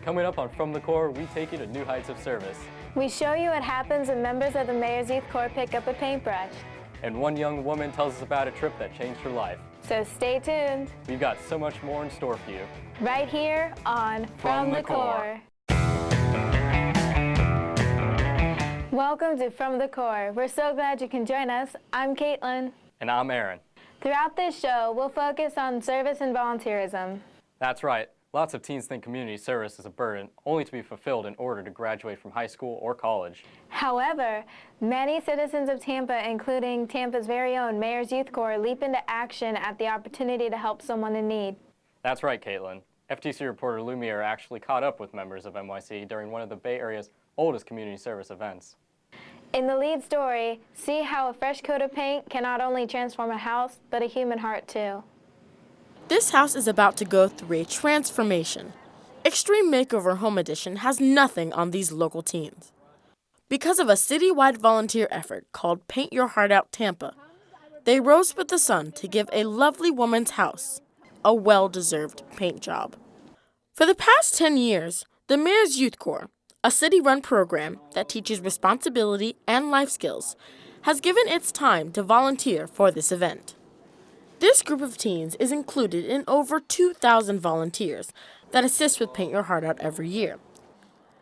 Coming up on From the Core, we take you to new heights of service. We show you what happens when members of the Mayor's Youth Corps pick up a paintbrush. And one young woman tells us about a trip that changed her life. So stay tuned. We've got so much more in store for you. Right here on From the Core. Welcome to From the Core. We're so glad you can join us. I'm Caitlin. And I'm Aaron. Throughout this show, we'll focus on service and volunteerism. That's right. Lots of teens think community service is a burden, only to be fulfilled in order to graduate from high school or college. However, many citizens of Tampa, including Tampa's very own Mayor's Youth Corps, leap into action at the opportunity to help someone in need. That's right, Caitlin. FTC reporter Lumiere actually caught up with members of NYC during one of the Bay Area's oldest community service events. In the lead story, see how a fresh coat of paint can not only transform a house, but a human heart too. This house is about to go through a transformation. Extreme Makeover Home Edition has nothing on these local teens. Because of a citywide volunteer effort called Paint Your Heart Out Tampa, they rose with the sun to give a lovely woman's house a well-deserved paint job. For the past 10 years, the Mayor's Youth Corps, a city-run program that teaches responsibility and life skills, has given its time to volunteer for this event. This group of teens is included in over 2,000 volunteers that assist with Paint Your Heart Out every year.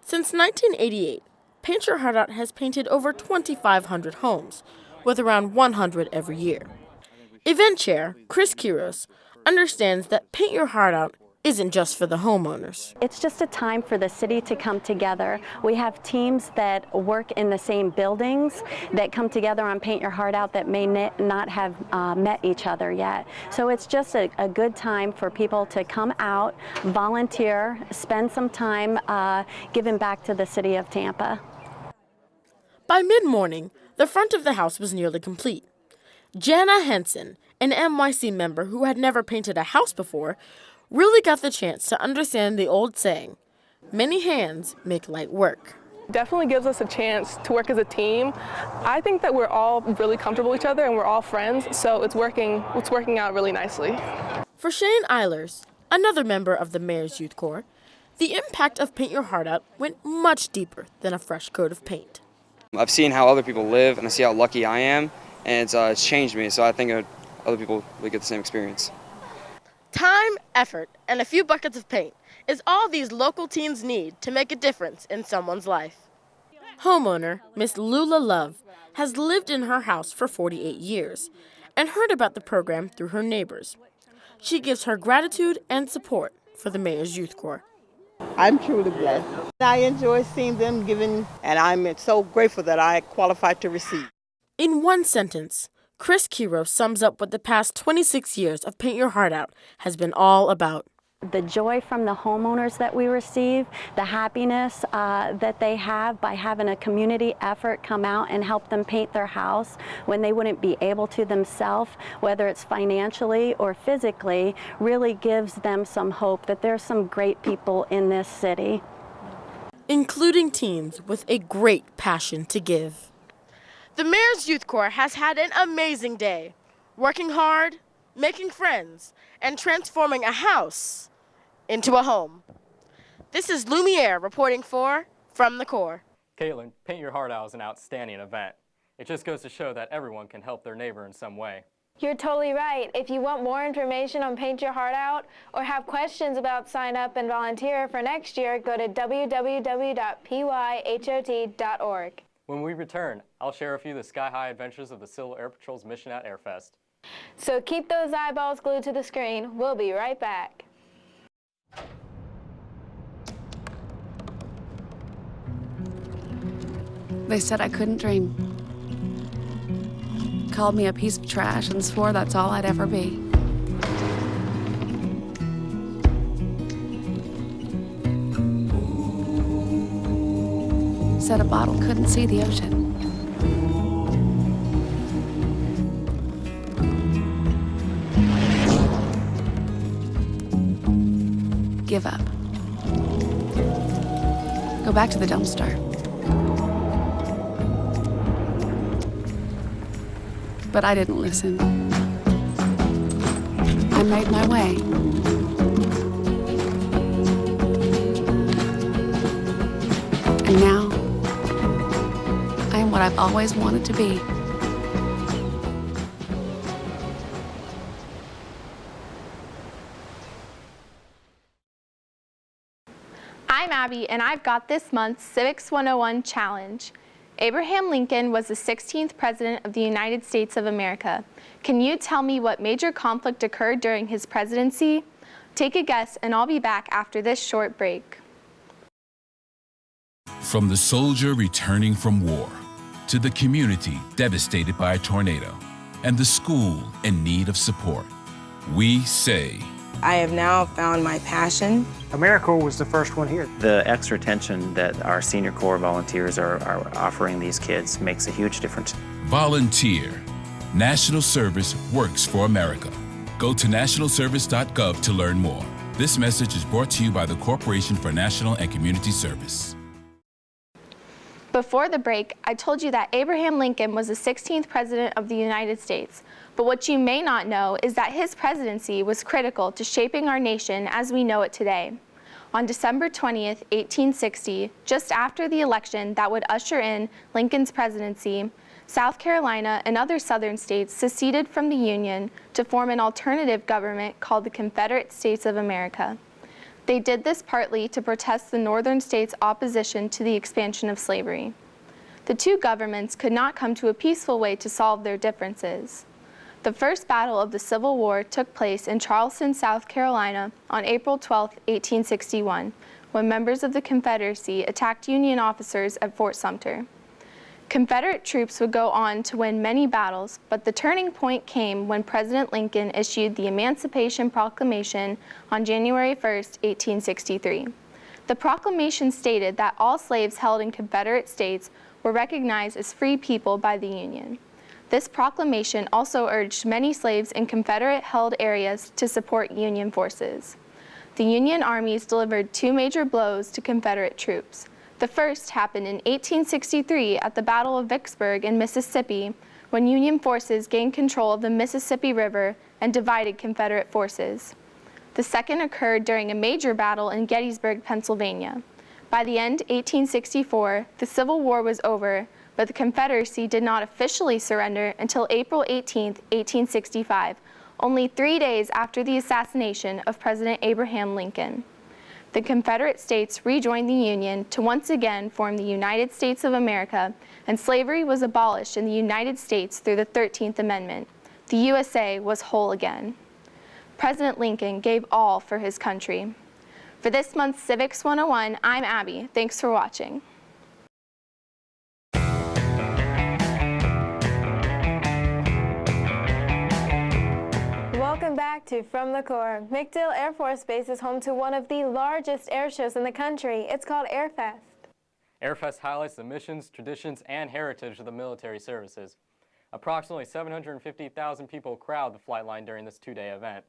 Since 1988, Paint Your Heart Out has painted over 2,500 homes, with around 100 every year. Event Chair Chris Quiros understands that Paint Your Heart Out isn't just for the homeowners. It's just a time for the city to come together. We have teams that work in the same buildings that come together on Paint Your Heart Out that may not have met each other yet. So it's just a good time for people to come out, volunteer, spend some time giving back to the city of Tampa. By mid-morning, the front of the house was nearly complete. Jana Henson, an NYC member who had never painted a house before, really got the chance to understand the old saying, many hands make light work. Definitely gives us a chance to work as a team. I think that we're all really comfortable with each other and we're all friends, so it's working out really nicely. For Shane Eilers, another member of the Mayor's Youth Corps, the impact of Paint Your Heart Out went much deeper than a fresh coat of paint. I've seen how other people live and I see how lucky I am, and it's changed me, so I think other people will get the same experience. Time, effort, and a few buckets of paint is all these local teens need to make a difference in someone's life. Homeowner Miss Lula Love has lived in her house for 48 years and heard about the program through her neighbors. She gives her gratitude and support for the Mayor's Youth Corps. I'm truly blessed. I enjoy seeing them giving, and I'm so grateful that I qualified to receive. In one sentence, Chris Quiros sums up what the past 26 years of Paint Your Heart Out has been all about. The joy from the homeowners that we receive, the happiness that they have by having a community effort come out and help them paint their house when they wouldn't be able to themselves, whether it's financially or physically, really gives them some hope that there's some great people in this city. Including teens with a great passion to give. The Mayor's Youth Corps has had an amazing day, working hard, making friends, and transforming a house into a home. This is Lumiere reporting for From the Core. Caitlin, Paint Your Heart Out is an outstanding event. It just goes to show that everyone can help their neighbor in some way. You're totally right. If you want more information on Paint Your Heart Out or have questions about sign up and volunteer for next year, go to www.pyhot.org. When we return, I'll share with you the sky-high adventures of the Civil Air Patrol's mission at Airfest. So keep those eyeballs glued to the screen. We'll be right back. They said I couldn't dream. Called me a piece of trash and swore that's all I'd ever be. Said a bottle couldn't see the ocean. Give up. Go back to the dumpster. But I didn't listen. I made my way. I've always wanted to be. I'm Abby, and I've got this month's Civics 101 challenge. Abraham Lincoln was the 16th President of the United States of America. Can you tell me what major conflict occurred during his presidency? Take a guess, and I'll be back after this short break. From the soldier returning from war, to the community devastated by a tornado, and the school in need of support, we say, I have now found my passion. AmeriCorps was the first one here. The extra attention that our Senior Corps volunteers are offering these kids makes a huge difference. Volunteer. National Service works for America. Go to nationalservice.gov to learn more. This message is brought to you by the Corporation for National and Community Service. Before the break, I told you that Abraham Lincoln was the 16th President of the United States. But what you may not know is that his presidency was critical to shaping our nation as we know it today. On December 20th, 1860, just after the election that would usher in Lincoln's presidency, South Carolina and other southern states seceded from the Union to form an alternative government called the Confederate States of America. They did this partly to protest the northern states' opposition to the expansion of slavery. The two governments could not come to a peaceful way to solve their differences. The first battle of the Civil War took place in Charleston, South Carolina on April 12, 1861, when members of the Confederacy attacked Union officers at Fort Sumter. Confederate troops would go on to win many battles, but the turning point came when President Lincoln issued the Emancipation Proclamation on January 1, 1863. The proclamation stated that all slaves held in Confederate states were recognized as free people by the Union. This proclamation also urged many slaves in Confederate-held areas to support Union forces. The Union armies delivered two major blows to Confederate troops. The first happened in 1863 at the Battle of Vicksburg in Mississippi, when Union forces gained control of the Mississippi River and divided Confederate forces. The second occurred during a major battle in Gettysburg, Pennsylvania. By the end of 1864, the Civil War was over, but the Confederacy did not officially surrender until April 18, 1865, only 3 days after the assassination of President Abraham Lincoln. The Confederate States rejoined the Union to once again form the United States of America, and slavery was abolished in the United States through the 13th Amendment. The USA was whole again. President Lincoln gave all for his country. For this month's Civics 101, I'm Abby. Thanks for watching. Welcome back to From the Core. MacDill Air Force Base is home to one of the largest air shows in the country. It's called Airfest. Airfest highlights the missions, traditions, and heritage of the military services. Approximately 750,000 people crowd the flight line during this two-day event.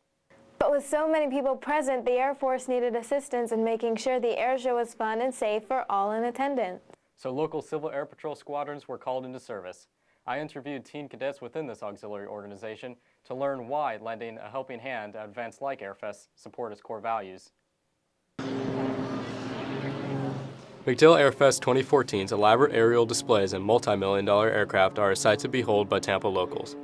But with so many people present, the Air Force needed assistance in making sure the air show was fun and safe for all in attendance. So local Civil Air Patrol squadrons were called into service. I interviewed teen cadets within this auxiliary organization to learn why lending a helping hand at events like Airfest support its core values. MacDill Airfest 2014's elaborate aerial displays and multi-million-dollar aircraft are a sight to behold by Tampa locals.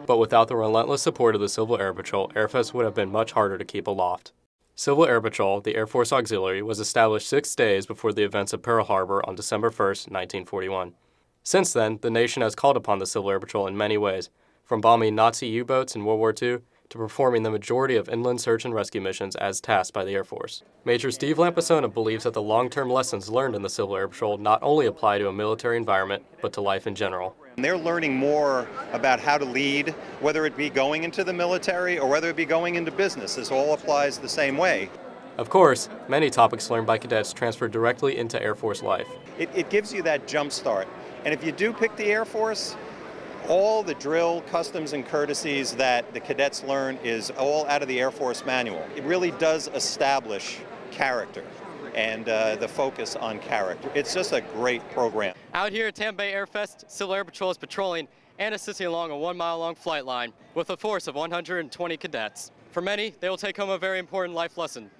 But without the relentless support of the Civil Air Patrol, Airfest would have been much harder to keep aloft. Civil Air Patrol, the Air Force Auxiliary, was established 6 days before the events of Pearl Harbor on December 1, 1941. Since then, the nation has called upon the Civil Air Patrol in many ways, from bombing Nazi U-boats in World War II to performing the majority of inland search and rescue missions as tasked by the Air Force. Major Steve Lampasona believes that the long-term lessons learned in the Civil Air Patrol not only apply to a military environment, but to life in general. They're learning more about how to lead, whether it be going into the military or whether it be going into business. This all applies the same way. Of course, many topics learned by cadets transfer directly into Air Force life. It gives you that jump start. And if you do pick the Air Force, all the drill, customs, and courtesies that the cadets learn is all out of the Air Force manual. It really does establish character and the focus on character. It's just a great program. Out here at Tampa Bay Airfest, Civil Air Patrol is patrolling and assisting along a 1-mile-long flight line with a force of 120 cadets. For many, they will take home a very important life lesson.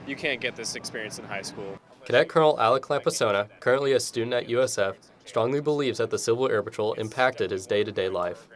You can't get this experience in high school. Cadet Colonel Alec Lampasona, currently a student at USF, strongly believes that the Civil Air Patrol impacted his day-to-day life.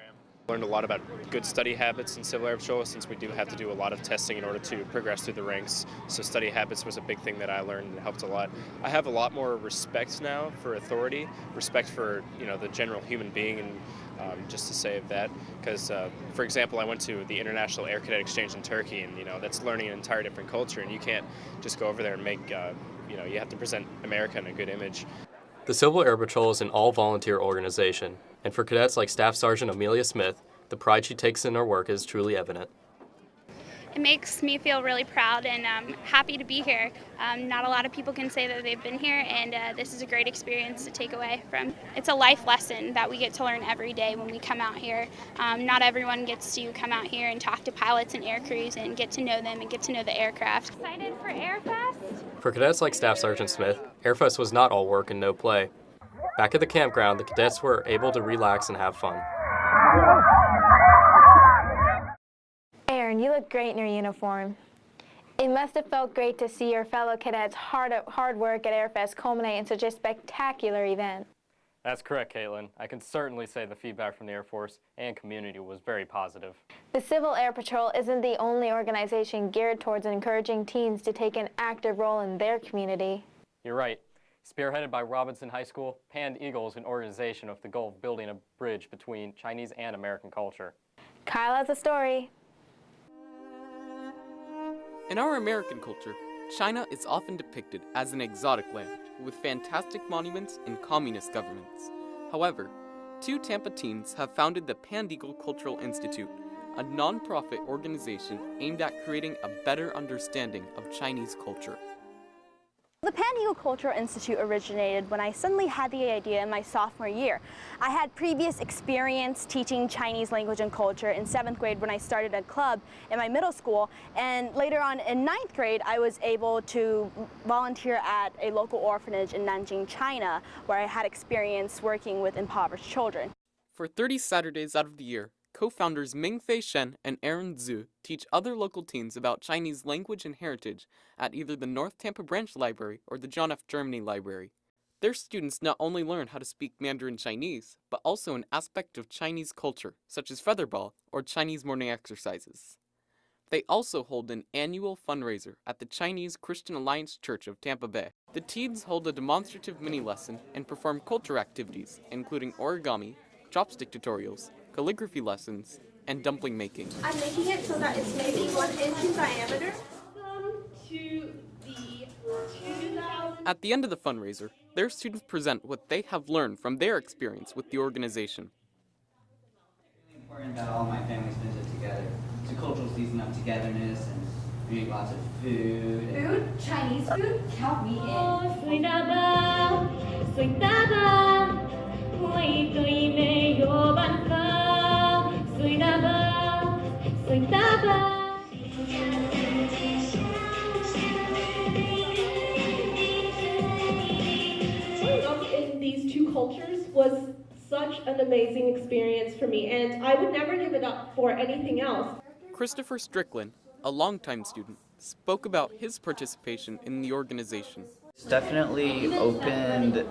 Learned a lot about good study habits in Civil Air Patrol, since we do have to do a lot of testing in order to progress through the ranks. So study habits was a big thing that I learned and helped a lot. I have a lot more respect now for authority, respect for the general human being, and just to say that, because for example, I went to the International Air Cadet Exchange in Turkey, and that's learning an entire different culture, and you can't just go over there and make you have to present America in a good image. The Civil Air Patrol is an all-volunteer organization, and for cadets like Staff Sergeant Amelia Smith, the pride she takes in her work is truly evident. It makes me feel really proud and happy to be here. Not a lot of people can say that they've been here, and this is a great experience to take away from. It's a life lesson that we get to learn every day when we come out here. Not everyone gets to come out here and talk to pilots and air crews and get to know them and get to know the aircraft. Excited for Airfest? For cadets like Staff Sergeant Smith, Airfest was not all work and no play. Back at the campground, the cadets were able to relax and have fun. Aaron, you look great in your uniform. It must have felt great to see your fellow cadets' hard work at Airfest culminate in such a spectacular event. That's correct, Caitlin. I can certainly say the feedback from the Air Force and community was very positive. The Civil Air Patrol isn't the only organization geared towards encouraging teens to take an active role in their community. You're right. Spearheaded by Robinson High School, Pan Eagle is an organization with the goal of building a bridge between Chinese and American culture. Kyle has a story. In our American culture, China is often depicted as an exotic land with fantastic monuments and communist governments. However, 2 Tampa teens have founded the Pan Eagle Cultural Institute, a non-profit organization aimed at creating a better understanding of Chinese culture. The Pan Eagle Cultural Institute originated when I suddenly had the idea in my sophomore year. I had previous experience teaching Chinese language and culture in 7th grade when I started a club in my middle school, and later on in 9th grade I was able to volunteer at a local orphanage in Nanjing, China, where I had experience working with impoverished children. For 30 Saturdays out of the year, co-founders Ming-Fei Shen and Aaron Zhu teach other local teens about Chinese language and heritage at either the North Tampa Branch Library or the John F. Germany Library. Their students not only learn how to speak Mandarin Chinese, but also an aspect of Chinese culture, such as featherball or Chinese morning exercises. They also hold an annual fundraiser at the Chinese Christian Alliance Church of Tampa Bay. The teens hold a demonstrative mini-lesson and perform culture activities, including origami, chopstick tutorials, calligraphy lessons, and dumpling making. I'm making it so that it's maybe 1 inch in diameter. To the 2000. At the end of the fundraiser, their students present what they have learned from their experience with the organization. It's really important that all my family spends it together. It's a cultural season of togetherness and eating lots of food. Food? Chinese food? Count me in. In these 2 cultures was such an amazing experience for me, and I would never give it up for anything else. Christopher Strickland, a longtime student, spoke about his participation in the organization. It's definitely opened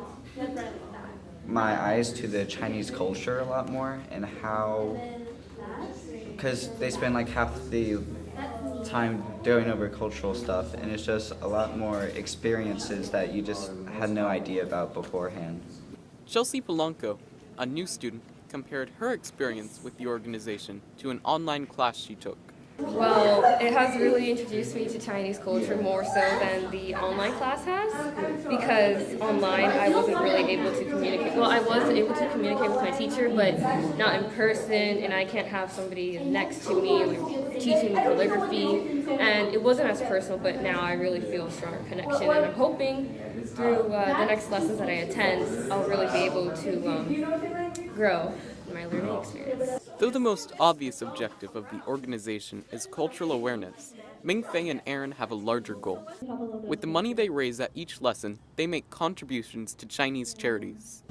my eyes to the Chinese culture a lot more, and how, because they spend like half the time doing over cultural stuff, and it's just a lot more experiences that you just had no idea about beforehand. Chelsea Polanco, a new student, compared her experience with the organization to an online class she took. Well, it has really introduced me to Chinese culture more so than the online class has, because online I wasn't really able to communicate. Well, I was able to communicate with my teacher, but not in person, and I can't have somebody next to me like, teaching me calligraphy, and it wasn't as personal, but now I really feel a stronger connection, and I'm hoping through the next lessons that I attend, I'll really be able to grow in my learning experience. Though the most obvious objective of the organization is cultural awareness, Ming-Fei and Aaron have a larger goal. With the money they raise at each lesson, they make contributions to Chinese charities.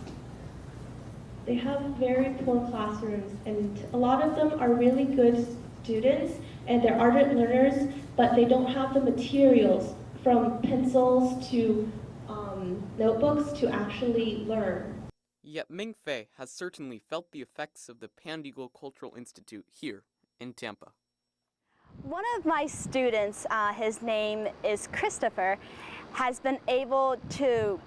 They have very poor classrooms, and a lot of them are really good students, and they're ardent learners, but they don't have the materials from pencils to notebooks to actually learn. Yet Ming Fei has certainly felt the effects of the Pan-Eagle Cultural Institute here in Tampa. One of my students, his name is Christopher, has been able to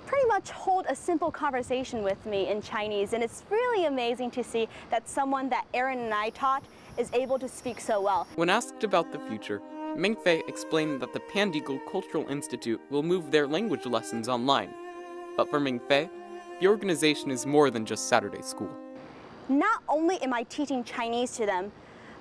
pretty much hold a simple conversation with me in Chinese, and it's really amazing to see that someone that Aaron and I taught is able to speak so well. When asked about the future, Ming Fei explained that the Pan-Eagle Cultural Institute will move their language lessons online. But for Ming Fei, the organization is more than just Saturday school. Not only am I teaching Chinese to them,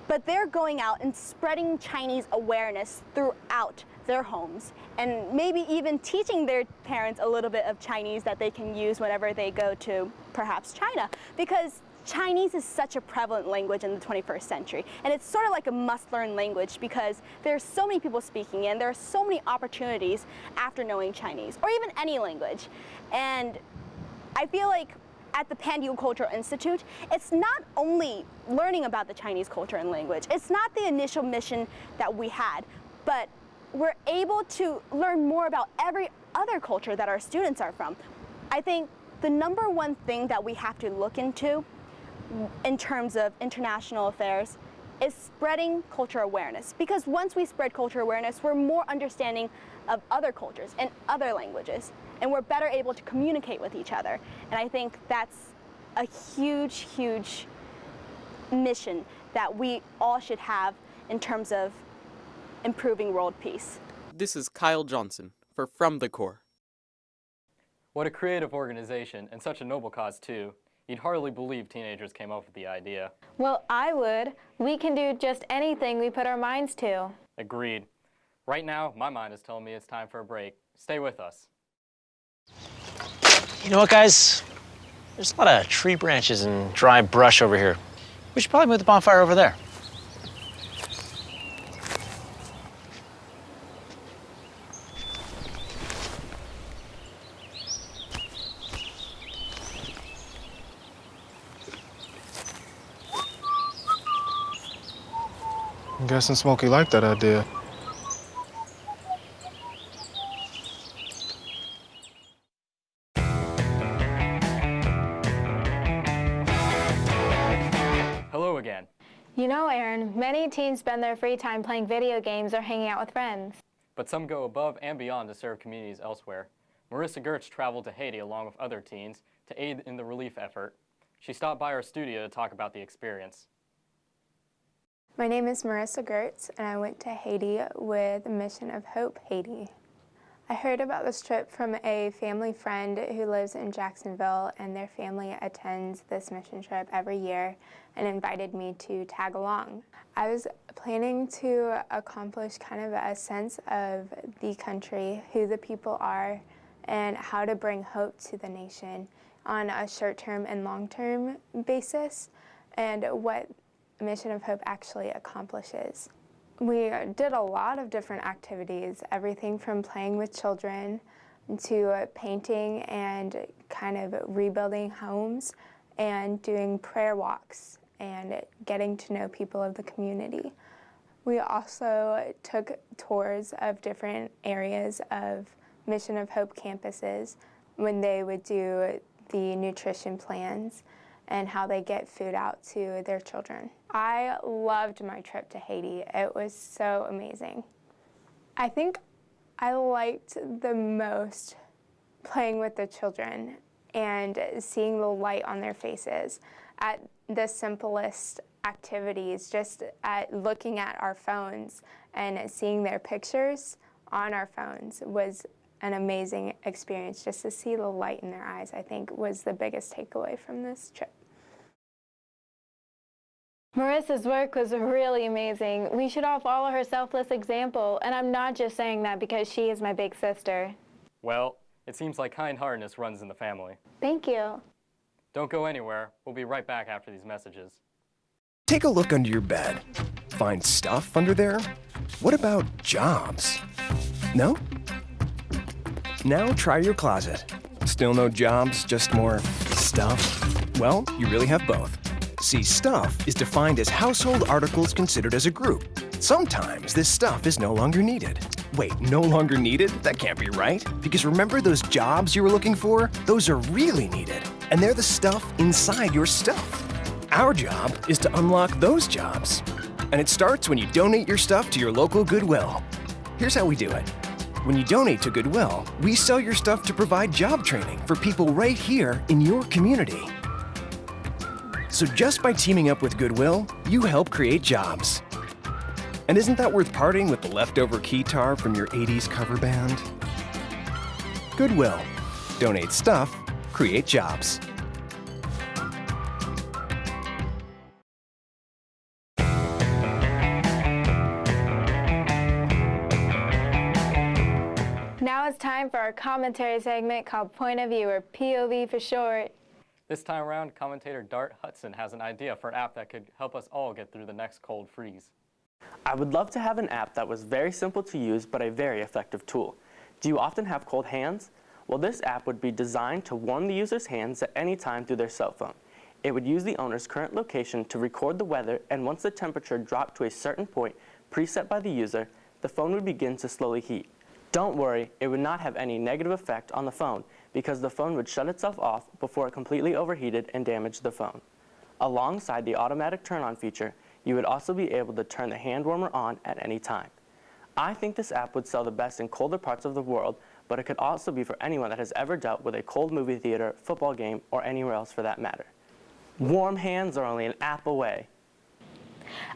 but they're going out and spreading Chinese awareness throughout their homes, and maybe even teaching their parents a little bit of Chinese that they can use whenever they go to perhaps China, because Chinese is such a prevalent language in the 21st century, and it's sort of like a must-learn language because there's so many people speaking and there are so many opportunities after knowing Chinese, or even any language. And I feel like at the Pan-Eagle Cultural Institute, it's not only learning about the Chinese culture and language, it's not the initial mission that we had, but we're able to learn more about every other culture that our students are from. I think the number one thing that we have to look into in terms of international affairs is spreading culture awareness, because once we spread culture awareness, we're more understanding of other cultures and other languages, and we're better able to communicate with each other. And I think that's a huge, huge mission that we all should have in terms of improving world peace. This is Kyle Johnson for From the Core. What a creative organization, and such a noble cause too. You'd hardly believe teenagers came up with the idea. Well, I would. We can do just anything we put our minds to. Agreed. Right now, my mind is telling me it's time for a break. Stay with us. You know what, guys? There's a lot of tree branches and dry brush over here. We should probably move the bonfire over there. I'm guessing Smokey liked that idea. Hello again. You know, Aaron, many teens spend their free time playing video games or hanging out with friends. But some go above and beyond to serve communities elsewhere. Marissa Gertz traveled to Haiti along with other teens to aid in the relief effort. She stopped by our studio to talk about the experience. My name is Marissa Gertz, and I went to Haiti with Mission of Hope Haiti. I heard about this trip from a family friend who lives in Jacksonville, and their family attends this mission trip every year and invited me to tag along. I was planning to accomplish kind of a sense of the country, who the people are, and how to bring hope to the nation on a short-term and long-term basis, and what Mission of Hope actually accomplishes. We did a lot of different activities, everything from playing with children to painting and kind of rebuilding homes and doing prayer walks and getting to know people of the community. We also took tours of different areas of Mission of Hope campuses when they would do the nutrition plans and how they get food out to their children. I loved my trip to Haiti. It was so amazing. I think I liked the most playing with the children and seeing the light on their faces at the simplest activities, just at looking at our phones and seeing their pictures on our phones was an amazing experience. Just to see the light in their eyes, I think, was the biggest takeaway from this trip. Marissa's work was really amazing. We should all follow her selfless example, and I'm not just saying that because she is my big sister. Well, it seems like kind-heartedness runs in the family. Thank you. Don't go anywhere. We'll be right back after these messages. Take a look under your bed. Find stuff under there? What about jobs? No? Now try your closet. Still no jobs, just more stuff? Well, you really have both. See, stuff is defined as household articles considered as a group. Sometimes this stuff is no longer needed. Wait, no longer needed? That can't be right. Because remember those jobs you were looking for? Those are really needed. And they're the stuff inside your stuff. Our job is to unlock those jobs. And it starts when you donate your stuff to your local Goodwill. Here's how we do it. When you donate to Goodwill, we sell your stuff to provide job training for people right here in your community. So just by teaming up with Goodwill, you help create jobs. And isn't that worth parting with the leftover keytar from your 80s cover band? Goodwill. Donate stuff, create jobs. Now it's time for our commentary segment called Point of View, or POV for short. This time around, commentator Dart Hudson has an idea for an app that could help us all get through the next cold freeze. I would love to have an app that was very simple to use but a very effective tool. Do you often have cold hands? Well, this app would be designed to warm the user's hands at any time through their cell phone. It would use the owner's current location to record the weather, and once the temperature dropped to a certain point preset by the user, the phone would begin to slowly heat. Don't worry, it would not have any negative effect on the phone because the phone would shut itself off before it completely overheated and damaged the phone. Alongside the automatic turn-on feature, you would also be able to turn the hand warmer on at any time. I think this app would sell the best in colder parts of the world, but it could also be for anyone that has ever dealt with a cold movie theater, football game, or anywhere else for that matter. Warm hands are only an app away.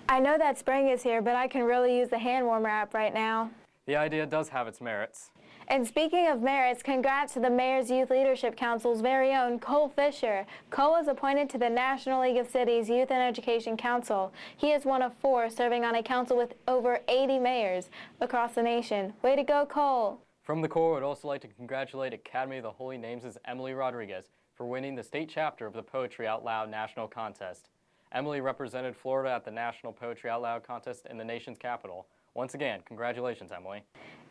I know that spring is here, but I can really use the hand warmer app right now. The idea does have its merits. And speaking of merits, congrats to the Mayor's Youth Leadership Council's very own Cole Fisher. Cole was appointed to the National League of Cities Youth and Education Council. He is one of 4 serving on a council with over 80 mayors across the nation. Way to go, Cole! From the Corps, I would also like to congratulate Academy of the Holy Names' Emily Rodriguez for winning the state chapter of the Poetry Out Loud National Contest. Emily represented Florida at the National Poetry Out Loud Contest in the nation's capital. Once again, congratulations, Emily.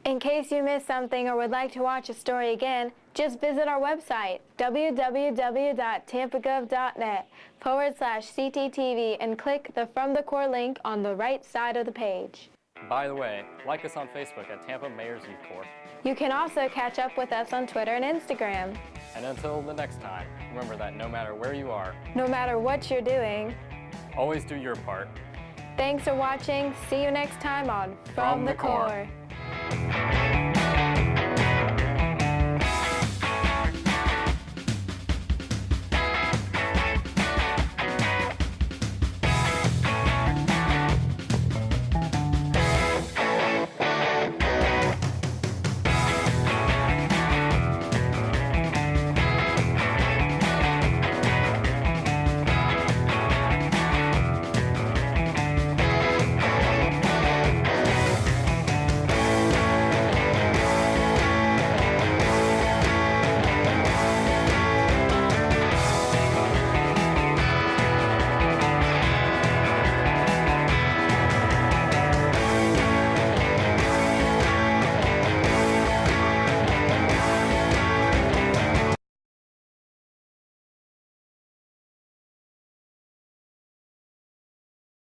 In case you missed something or would like to watch a story again, just visit our website, www.tampagov.net/CTTV, and click the From the Corps link on the right side of the page. By the way, like us on Facebook at Tampa Mayor's Youth Corps. You can also catch up with us on Twitter and Instagram. And until the next time, remember that no matter where you are, no matter what you're doing, always do your part. Thanks for watching. See you next time on From the Corps.